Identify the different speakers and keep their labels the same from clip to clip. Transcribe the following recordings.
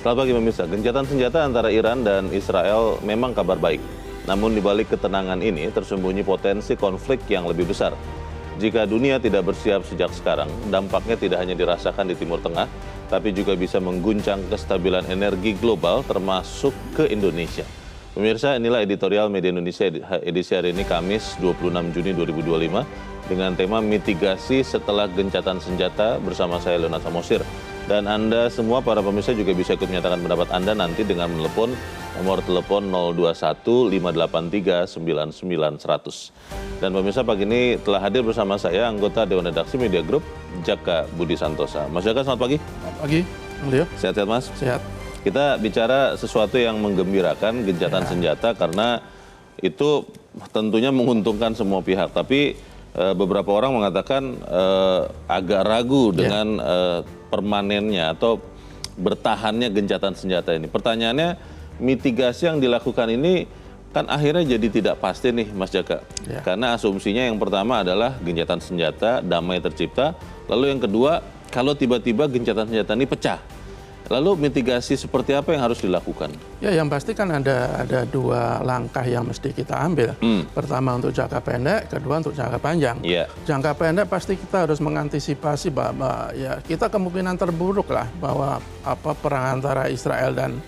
Speaker 1: Selamat pagi pemirsa, gencatan senjata antara Iran dan Israel memang kabar baik. Namun di balik ketenangan ini tersembunyi potensi konflik yang lebih besar. Jika dunia tidak bersiap sejak sekarang, dampaknya tidak hanya dirasakan di Timur Tengah, tapi juga bisa mengguncang kestabilan energi global termasuk ke Indonesia. Pemirsa, inilah editorial Media Indonesia edisi hari ini Kamis 26 Juni 2025 dengan tema mitigasi setelah gencatan senjata bersama saya Leonard Samosir. Dan Anda semua para pemirsa juga bisa ikut menyatakan pendapat Anda nanti dengan menelepon nomor telepon 021 583 99 100. Dan pemirsa, pagi ini telah hadir bersama saya anggota Dewan Redaksi Media Group Jaka Budi Santosa. Mas Jaka, selamat pagi.
Speaker 2: Selamat pagi, Leo.
Speaker 1: Sehat-sehat Mas?
Speaker 2: Sehat.
Speaker 1: Kita bicara sesuatu yang menggembirakan, gencatan senjata, karena itu tentunya menguntungkan semua pihak. Tapi beberapa orang mengatakan agak ragu dengan permanennya atau bertahannya gencatan senjata ini. Pertanyaannya, mitigasi yang dilakukan ini kan akhirnya jadi tidak pasti nih Mas Jaka. Karena asumsinya yang pertama adalah gencatan senjata, damai tercipta. Lalu yang kedua, kalau tiba-tiba gencatan senjata ini pecah, lalu mitigasi seperti apa yang harus dilakukan?
Speaker 2: Ya, yang pasti kan ada dua langkah yang mesti kita ambil. Pertama untuk jangka pendek, kedua untuk jangka panjang. Jangka pendek pasti kita harus mengantisipasi bahwa ya kita kemungkinan terburuk lah bahwa perang antara Israel dan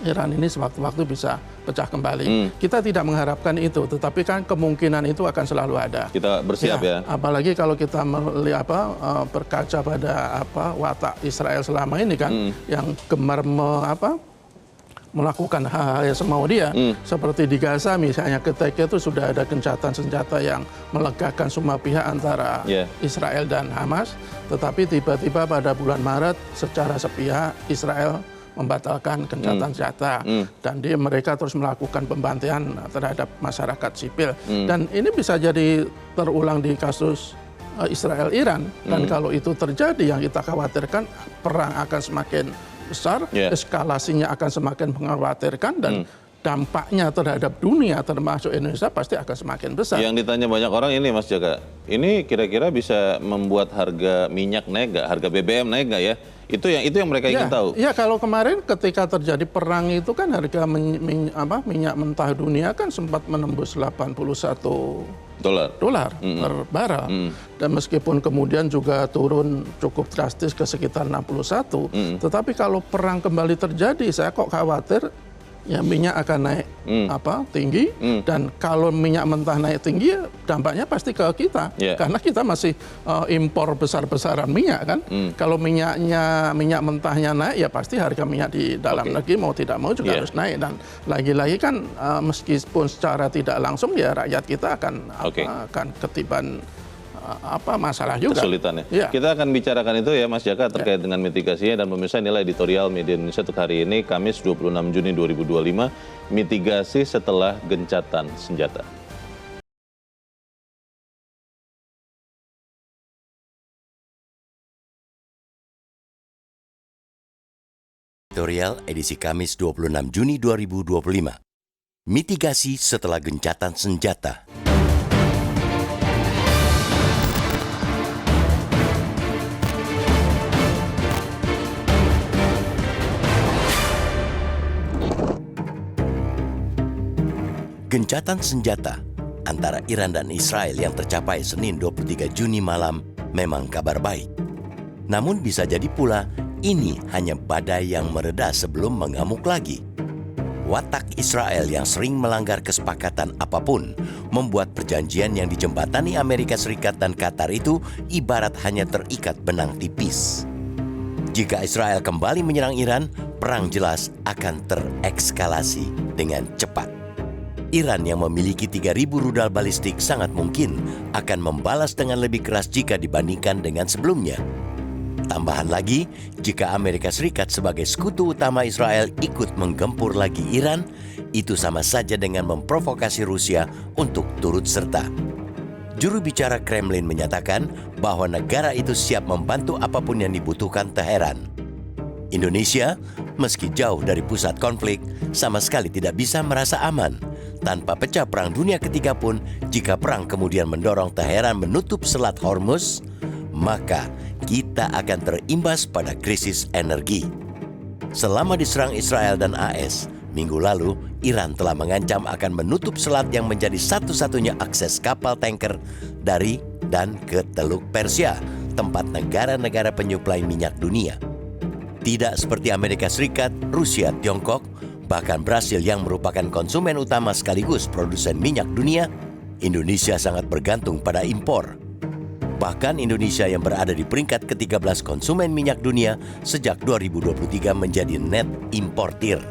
Speaker 2: Iran ini sewaktu-waktu bisa pecah kembali. Kita tidak mengharapkan itu, tetapi kan kemungkinan itu akan selalu ada.
Speaker 1: Kita bersiap ya.
Speaker 2: Apalagi kalau kita melihat berkaca pada watak Israel selama ini kan, yang gemar melakukan hal-hal yang semau dia, seperti di Gaza misalnya, ketika itu sudah ada gencatan senjata yang melegakan semua pihak antara Israel dan Hamas, tetapi tiba-tiba pada bulan Maret secara sepihak Israel membatalkan gencatan senjata dan mereka terus melakukan pembantaian terhadap masyarakat sipil. Dan ini bisa jadi terulang di kasus Israel-Iran. Dan kalau itu terjadi, yang kita khawatirkan perang akan semakin besar, eskalasinya akan semakin mengkhawatirkan, dan dampaknya terhadap dunia termasuk Indonesia pasti akan semakin besar.
Speaker 1: Yang ditanya banyak orang ini Mas Jaka, ini kira-kira bisa membuat harga minyak naik nggak, harga BBM naik nggak ya? Itu yang mereka ingin tahu.
Speaker 2: Ya, kalau kemarin ketika terjadi perang itu kan harga minyak mentah dunia kan sempat menembus 81 dolar per barel. Dan meskipun kemudian juga turun cukup drastis ke sekitar 61, tetapi kalau perang kembali terjadi, saya kok khawatir ya minyak akan naik tinggi, dan kalau minyak mentah naik tinggi dampaknya pasti ke kita, karena kita masih impor besar-besaran minyak kan. Kalau minyak mentahnya naik, ya pasti harga minyak di dalam negeri mau tidak mau juga harus naik. Dan lagi-lagi kan meskipun secara tidak langsung ya rakyat kita akan ketiban masalah juga.
Speaker 1: Kesulitan ya. Kita akan bicarakan itu ya Mas Jaka terkait dengan mitigasinya. Dan pemirsa, inilah editorial Media Indonesia untuk hari ini Kamis 26 Juni 2025, mitigasi setelah gencatan senjata.
Speaker 3: Editorial edisi Kamis 26 Juni 2025. Mitigasi setelah gencatan senjata. Gencatan senjata antara Iran dan Israel yang tercapai Senin 23 Juni malam memang kabar baik. Namun bisa jadi pula ini hanya badai yang mereda sebelum mengamuk lagi. Watak Israel yang sering melanggar kesepakatan apapun membuat perjanjian yang dijembatani Amerika Serikat dan Qatar itu ibarat hanya terikat benang tipis. Jika Israel kembali menyerang Iran, perang jelas akan terekskalasi dengan cepat. Iran yang memiliki 3.000 rudal balistik sangat mungkin akan membalas dengan lebih keras jika dibandingkan dengan sebelumnya. Tambahan lagi, jika Amerika Serikat sebagai sekutu utama Israel ikut menggempur lagi Iran, itu sama saja dengan memprovokasi Rusia untuk turut serta. Juru bicara Kremlin menyatakan bahwa negara itu siap membantu apapun yang dibutuhkan Teheran. Indonesia, meski jauh dari pusat konflik, sama sekali tidak bisa merasa aman. Tanpa pecah perang dunia ketiga pun, jika perang kemudian mendorong Teheran menutup Selat Hormuz, maka kita akan terimbas pada krisis energi. Selama diserang Israel dan AS, minggu lalu Iran telah mengancam akan menutup selat yang menjadi satu-satunya akses kapal tanker dari dan ke Teluk Persia, tempat negara-negara penyuplai minyak dunia. Tidak seperti Amerika Serikat, Rusia, Tiongkok, bahkan Brasil yang merupakan konsumen utama sekaligus produsen minyak dunia, Indonesia sangat bergantung pada impor. Bahkan Indonesia yang berada di peringkat ke-13 konsumen minyak dunia sejak 2023 menjadi net importir.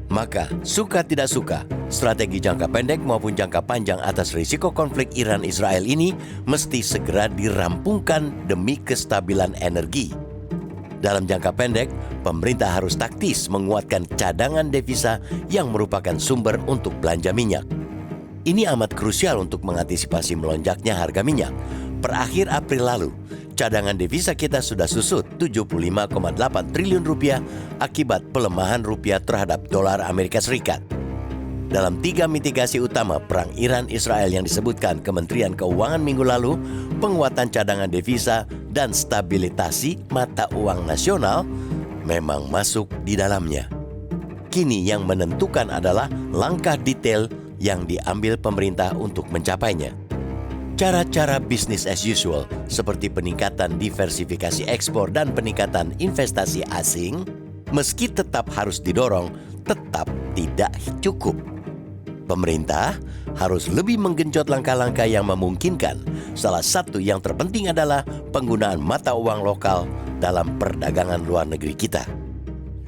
Speaker 3: Maka, suka tidak suka, strategi jangka pendek maupun jangka panjang atas risiko konflik Iran-Israel ini mesti segera dirampungkan demi kestabilan energi. Dalam jangka pendek, pemerintah harus taktis menguatkan cadangan devisa yang merupakan sumber untuk belanja minyak. Ini amat krusial untuk mengantisipasi melonjaknya harga minyak. Per akhir April lalu, cadangan devisa kita sudah susut 75,8 triliun rupiah akibat pelemahan rupiah terhadap dolar Amerika Serikat. Dalam 3 mitigasi utama perang Iran-Israel yang disebutkan Kementerian Keuangan minggu lalu, penguatan cadangan devisa dan stabilitasi mata uang nasional memang masuk di dalamnya. Kini yang menentukan adalah langkah detail yang diambil pemerintah untuk mencapainya. Cara-cara bisnis as usual seperti peningkatan diversifikasi ekspor dan peningkatan investasi asing, meski tetap harus didorong, tetap tidak cukup. Pemerintah harus lebih menggenjot langkah-langkah yang memungkinkan. Salah satu yang terpenting adalah penggunaan mata uang lokal dalam perdagangan luar negeri kita.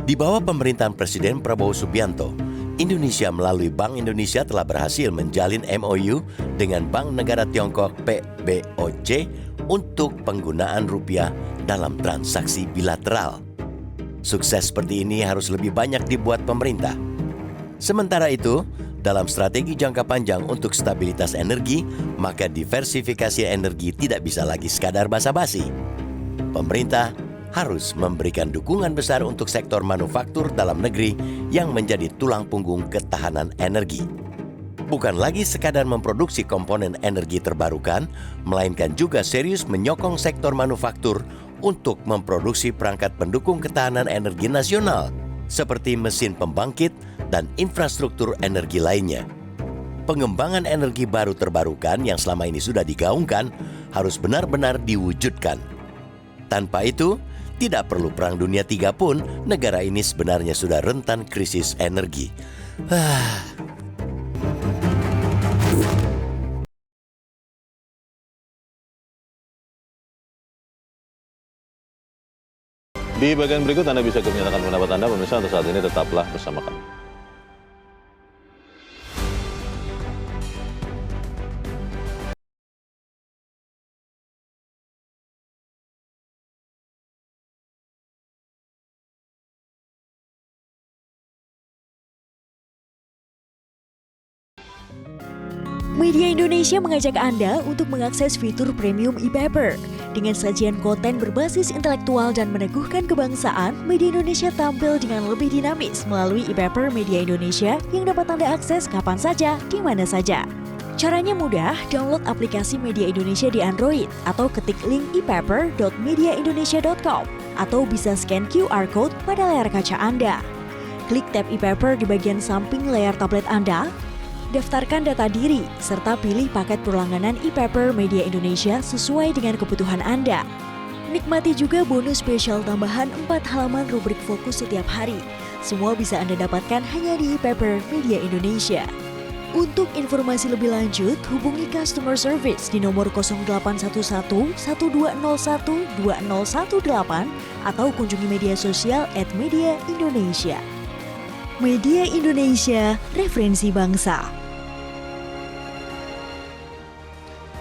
Speaker 3: Di bawah pemerintahan Presiden Prabowo Subianto, Indonesia melalui Bank Indonesia telah berhasil menjalin MOU dengan Bank Negara Tiongkok PBOC untuk penggunaan rupiah dalam transaksi bilateral. Sukses seperti ini harus lebih banyak dibuat pemerintah. Sementara itu, dalam strategi jangka panjang untuk stabilitas energi, maka diversifikasi energi tidak bisa lagi sekadar basa-basi. Pemerintah harus memberikan dukungan besar untuk sektor manufaktur dalam negeri yang menjadi tulang punggung ketahanan energi. Bukan lagi sekadar memproduksi komponen energi terbarukan, melainkan juga serius menyokong sektor manufaktur untuk memproduksi perangkat pendukung ketahanan energi nasional, seperti mesin pembangkit dan infrastruktur energi lainnya. Pengembangan energi baru terbarukan yang selama ini sudah digaungkan harus benar-benar diwujudkan. Tanpa itu, tidak perlu Perang Dunia III pun, negara ini sebenarnya sudah rentan krisis energi.
Speaker 1: Di bagian berikut Anda bisa menyatakan pendapat Anda, pemirsa. Untuk saat ini tetaplah bersama kami.
Speaker 4: Media Indonesia mengajak Anda untuk mengakses fitur premium e-paper. Dengan sajian konten berbasis intelektual dan meneguhkan kebangsaan, Media Indonesia tampil dengan lebih dinamis melalui e-paper Media Indonesia yang dapat Anda akses kapan saja, di mana saja. Caranya mudah, download aplikasi Media Indonesia di Android atau ketik link epaper.mediaindonesia.com atau bisa scan QR Code pada layar kaca Anda. Klik tab e-paper di bagian samping layar tablet Anda, daftarkan data diri, serta pilih paket berlangganan e-paper Media Indonesia sesuai dengan kebutuhan Anda. Nikmati juga bonus spesial tambahan 4 halaman rubrik fokus setiap hari. Semua bisa Anda dapatkan hanya di e-paper Media Indonesia. Untuk informasi lebih lanjut, hubungi customer service di nomor 0811 1201 2018 atau kunjungi media sosial @mediaindonesia. Media Indonesia, referensi bangsa.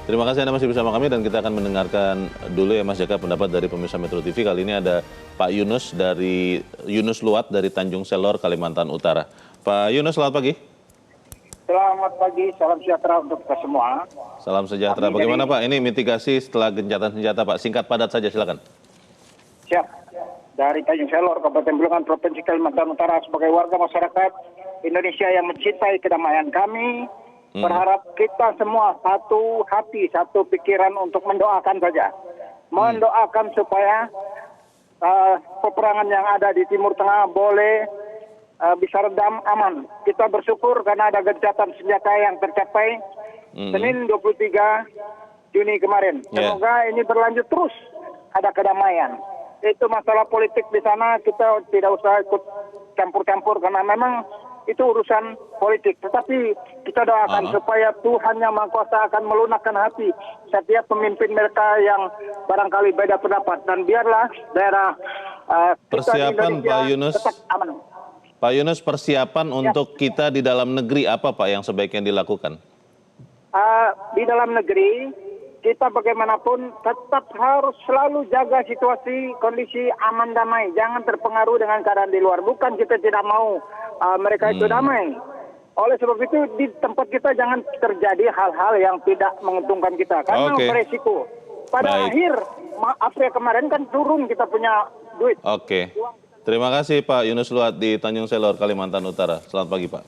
Speaker 1: Terima kasih Anda masih bersama kami dan kita akan mendengarkan dulu ya Mas Jaka pendapat dari pemirsa Metro TV. Kali ini ada Pak Yunus Luat dari Tanjung Selor, Kalimantan Utara. Pak Yunus, selamat pagi.
Speaker 5: Selamat pagi, salam sejahtera untuk kita semua.
Speaker 1: Salam sejahtera. Bagaimana Pak, ini mitigasi setelah gencatan senjata Pak? Singkat padat saja, silakan.
Speaker 5: Siap. Dari Tanjung Selor, Kabupaten Bulungan, Provinsi Kalimantan Utara, sebagai warga masyarakat Indonesia yang mencintai kedamaian kami, berharap kita semua satu hati, satu pikiran untuk mendoakan saja. Mendoakan supaya peperangan yang ada di Timur Tengah boleh bisa redam aman. Kita bersyukur karena ada gencatan senjata yang tercapai Senin 23 Juni kemarin. Semoga ini berlanjut terus, ada kedamaian. Itu masalah politik di sana kita tidak usah ikut campur-campur karena memang itu urusan politik. Tetapi kita doakan supaya Tuhan Yang Maha Kuasa akan melunakkan hati setiap pemimpin mereka yang barangkali beda pendapat. Dan biarlah daerah kita di
Speaker 1: Persiapan
Speaker 5: Indonesia
Speaker 1: Pak Yunus,
Speaker 5: tetap aman.
Speaker 1: Pak Yunus, persiapan untuk kita di dalam negeri apa Pak yang sebaiknya dilakukan?
Speaker 5: Di dalam negeri kita bagaimanapun tetap harus selalu jaga situasi kondisi aman damai. Jangan terpengaruh dengan keadaan di luar. Bukan kita tidak mau mereka itu damai. Oleh sebab itu di tempat kita jangan terjadi hal-hal yang tidak menguntungkan kita. Karena beresiko. Pada akhir April kemarin kan turun kita punya duit.
Speaker 1: Terima kasih Pak Yunus Luat di Tanjung Selor, Kalimantan Utara. Selamat pagi Pak.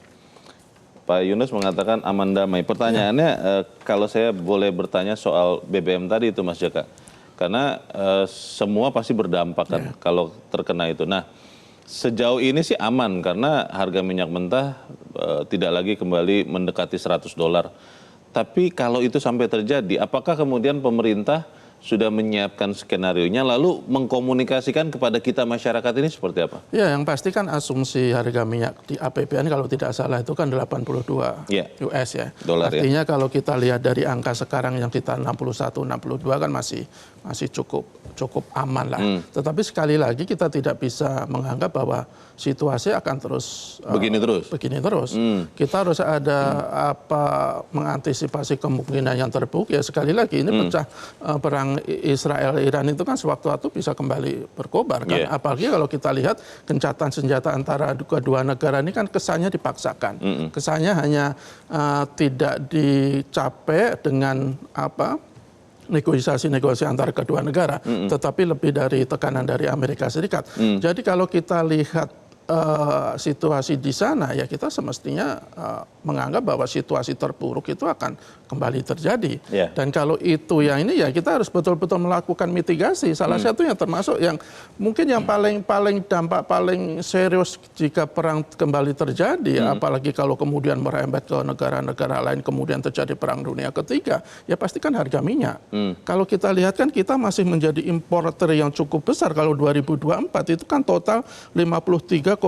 Speaker 1: Pak Yunus mengatakan aman damai. Pertanyaannya, kalau saya boleh bertanya soal BBM tadi itu Mas Jaka. Karena semua pasti berdampak kan kalau terkena itu. Nah, sejauh ini sih aman karena harga minyak mentah tidak lagi kembali mendekati $100. Tapi kalau itu sampai terjadi, apakah kemudian pemerintah sudah menyiapkan skenario-nya lalu mengkomunikasikan kepada kita masyarakat ini seperti apa?
Speaker 2: Ya, yang pasti kan asumsi harga minyak di APBN kalau tidak salah itu kan 82 US ya.
Speaker 1: Dolar,
Speaker 2: artinya kalau kita lihat dari angka sekarang yang kita 61, 62 kan masih cukup aman lah. Tetapi sekali lagi kita tidak bisa menganggap bahwa situasi akan terus begini terus. Kita harus ada mengantisipasi kemungkinan yang terburuk. Ya sekali lagi ini perang Israel-Iran itu kan sewaktu-waktu bisa kembali berkobar kan. Apalagi kalau kita lihat gencatan senjata antara kedua negara ini kan kesannya dipaksakan. Kesannya hanya tidak dicapai dengan negosiasi antara kedua negara, tetapi lebih dari tekanan dari Amerika Serikat. Jadi kalau kita lihat situasi di sana, ya kita semestinya menganggap bahwa situasi terburuk itu akan kembali terjadi. Dan kalau itu yang ini ya kita harus betul-betul melakukan mitigasi. Salah satunya termasuk yang mungkin yang dampak paling serius jika perang kembali terjadi, apalagi kalau kemudian merembet ke negara-negara lain, kemudian terjadi perang dunia ketiga, ya pastikan harga minyak. Kalau kita lihat kan kita masih menjadi importer yang cukup besar. Kalau 2024 itu kan total 53,74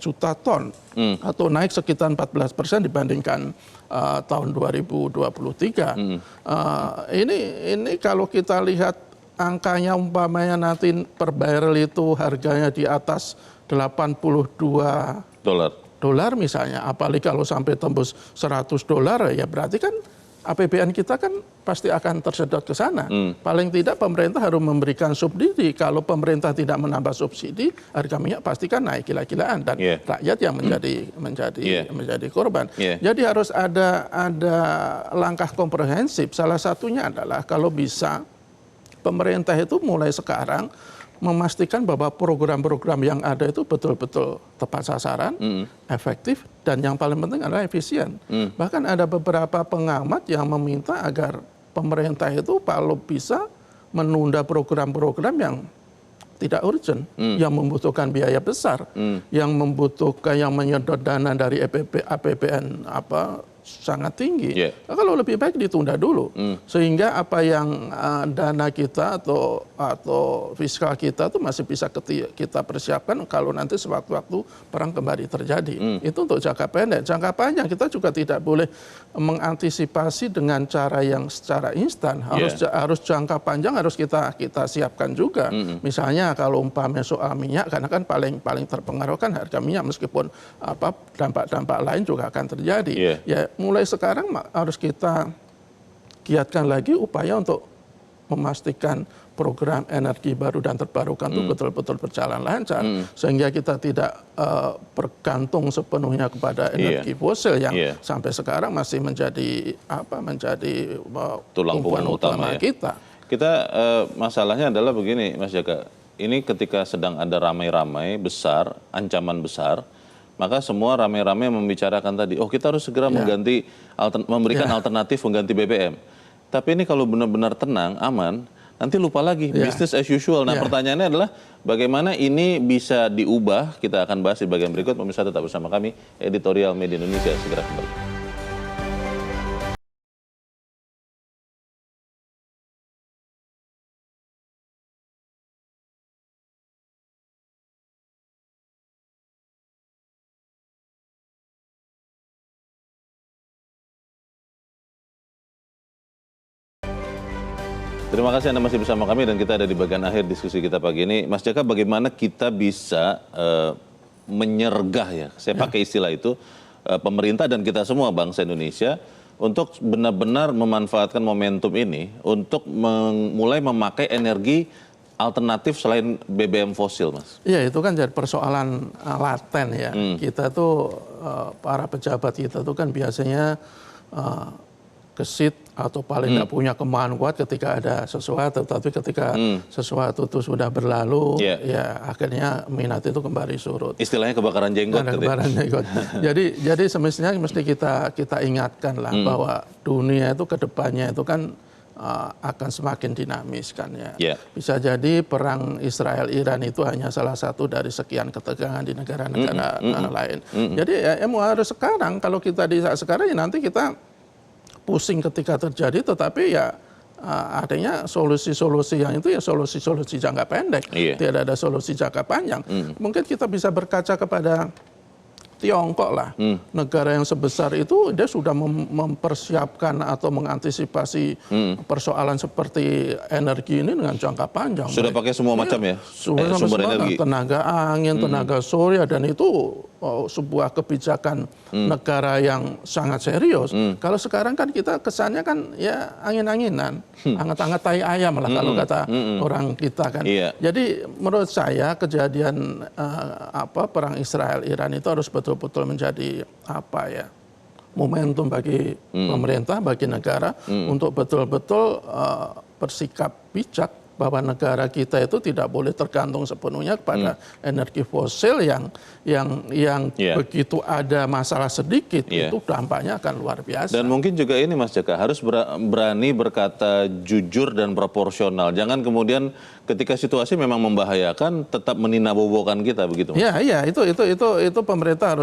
Speaker 2: juta ton atau naik sekitar 14% dibandingkan tahun 2023. Ini kalau kita lihat angkanya umpamanya nanti per barrel itu harganya di atas $82 misalnya, apalagi kalau sampai tembus $100 ya berarti kan APBN kita kan pasti akan tersedot ke sana. Paling tidak pemerintah harus memberikan subsidi. Kalau pemerintah tidak menambah subsidi, harga minyak pasti kan naik gila-gilaan dan rakyat yang menjadi korban. Jadi harus ada langkah komprehensif. Salah satunya adalah kalau bisa pemerintah itu mulai sekarang memastikan bahwa program-program yang ada itu betul-betul tepat sasaran, efektif, dan yang paling penting adalah efisien. Bahkan ada beberapa pengamat yang meminta agar pemerintah itu kalau bisa menunda program-program yang tidak urgent, yang membutuhkan biaya besar, yang menyedot dana dari APBN sangat tinggi. Nah, kalau lebih baik ditunda dulu, sehingga apa yang dana kita atau fiskal kita itu masih bisa kita persiapkan kalau nanti sewaktu-waktu perang kembali terjadi. Itu untuk jangka pendek. Jangka panjang kita juga tidak boleh mengantisipasi dengan cara yang secara instan. Harus jangka panjang harus kita siapkan juga. Misalnya kalau umpamanya soal minyak, karena kan paling terpengaruh kan harga minyak, meskipun dampak-dampak lain juga akan terjadi. Ya mulai sekarang harus kita giatkan lagi upaya untuk memastikan program energi baru dan terbarukan itu betul-betul berjalan lancar, sehingga kita tidak bergantung sepenuhnya kepada energi fosil yang sampai sekarang masih menjadi
Speaker 1: tulang punggung utama
Speaker 2: kita.
Speaker 1: Masalahnya adalah begini, Mas Jaka. Ini ketika sedang ada ramai-ramai besar, ancaman besar, maka semua ramai-ramai membicarakan tadi, kita harus segera memberikan alternatif mengganti BBM. Tapi ini kalau benar-benar tenang, aman, nanti lupa lagi, business as usual. Nah, pertanyaannya adalah bagaimana ini bisa diubah? Kita akan bahas di bagian berikut. Pemirsa tetap bersama kami, Editorial Media Indonesia segera kembali. Terima kasih Anda masih bersama kami dan kita ada di bagian akhir diskusi kita pagi ini. Mas Jaka, bagaimana kita bisa menyergah ya, saya pakai istilah itu, pemerintah dan kita semua bangsa Indonesia untuk benar-benar memanfaatkan momentum ini untuk mulai memakai energi alternatif selain BBM fosil, Mas?
Speaker 2: Iya, itu kan jadi persoalan laten ya. Kita tuh, para pejabat kita tuh kan biasanya gesit atau paling nggak punya kemauan kuat ketika ada sesuatu, tapi ketika sesuatu itu sudah berlalu, ya akhirnya minat itu kembali surut.
Speaker 1: Istilahnya kebakaran jenggot.
Speaker 2: Kebakaran jenggot. Jadi semestinya mesti kita ingatkan lah bahwa dunia itu kedepannya itu kan akan semakin dinamis kan ya. Bisa jadi perang Israel-Iran itu hanya salah satu dari sekian ketegangan di negara-negara lain. Jadi ya harus sekarang, kalau kita di saat sekarang ya nanti kita pusing ketika terjadi, tetapi ya adanya solusi-solusi yang itu ya solusi-solusi jangka pendek, tidak ada solusi jangka panjang. Mungkin kita bisa berkaca kepada Tiongkok lah, negara yang sebesar itu dia sudah mempersiapkan atau mengantisipasi persoalan seperti energi ini dengan jangka panjang.
Speaker 1: Sudah pakai semua macam ya
Speaker 2: sumber energi, tenaga angin, tenaga surya, dan itu sebuah kebijakan negara yang sangat serius. Kalau sekarang kan kita kesannya kan ya angin-anginan, hangat-hangat tai ayam lah kalau kata orang kita kan. Jadi menurut saya kejadian perang Israel-Iran itu harus betul-betul menjadi momentum bagi pemerintah, bagi negara untuk betul-betul bersikap bijak bahwa negara kita itu tidak boleh tergantung sepenuhnya kepada energi fosil yang begitu ada masalah sedikit itu dampaknya akan luar biasa.
Speaker 1: Dan mungkin juga ini Mas Jaka harus berani berkata jujur dan proporsional. Jangan kemudian ketika situasi memang membahayakan tetap meninabobokan kita begitu Mas.
Speaker 2: Iya, itu pemerintah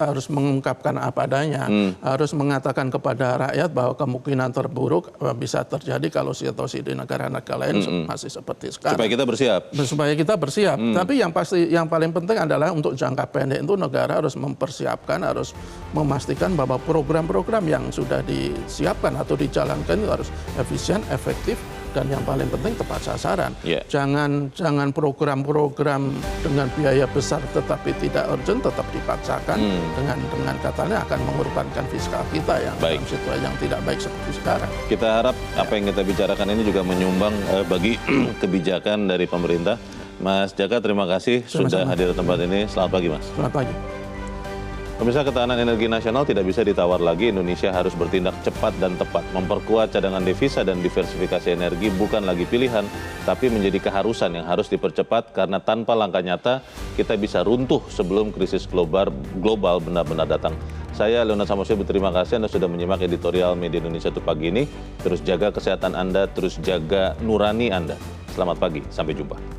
Speaker 2: harus mengungkapkan apa adanya, harus mengatakan kepada rakyat bahwa kemungkinan terburuk bisa terjadi kalau situasi di negara-negara lain masih seperti sekarang. Supaya kita bersiap. Tapi yang paling penting adalah untuk jangka pendek itu negara harus mempersiapkan, harus memastikan bahwa program-program yang sudah disiapkan atau dijalankan itu harus efisien, efektif, dan yang paling penting tepat sasaran. Jangan program-program dengan biaya besar tetapi tidak urgent tetap dipaksakan dengan katanya akan mengorbankan fiskal kita yang dalam situasi yang tidak baik seperti sekarang.
Speaker 1: Kita harap apa yang kita bicarakan ini juga menyumbang bagi kebijakan dari pemerintah. Mas Jaka, terima kasih sudah hadir di tempat ini. Selamat pagi, Mas.
Speaker 2: Selamat pagi.
Speaker 1: Pemirsa, ketahanan energi nasional tidak bisa ditawar lagi. Indonesia harus bertindak cepat dan tepat. Memperkuat cadangan devisa dan diversifikasi energi bukan lagi pilihan, tapi menjadi keharusan yang harus dipercepat karena tanpa langkah nyata kita bisa runtuh sebelum krisis global benar-benar datang. Saya Leonard Samosir berterima kasih Anda sudah menyimak Editorial Media Indonesia untuk pagi ini. Terus jaga kesehatan Anda, terus jaga nurani Anda. Selamat pagi, sampai jumpa.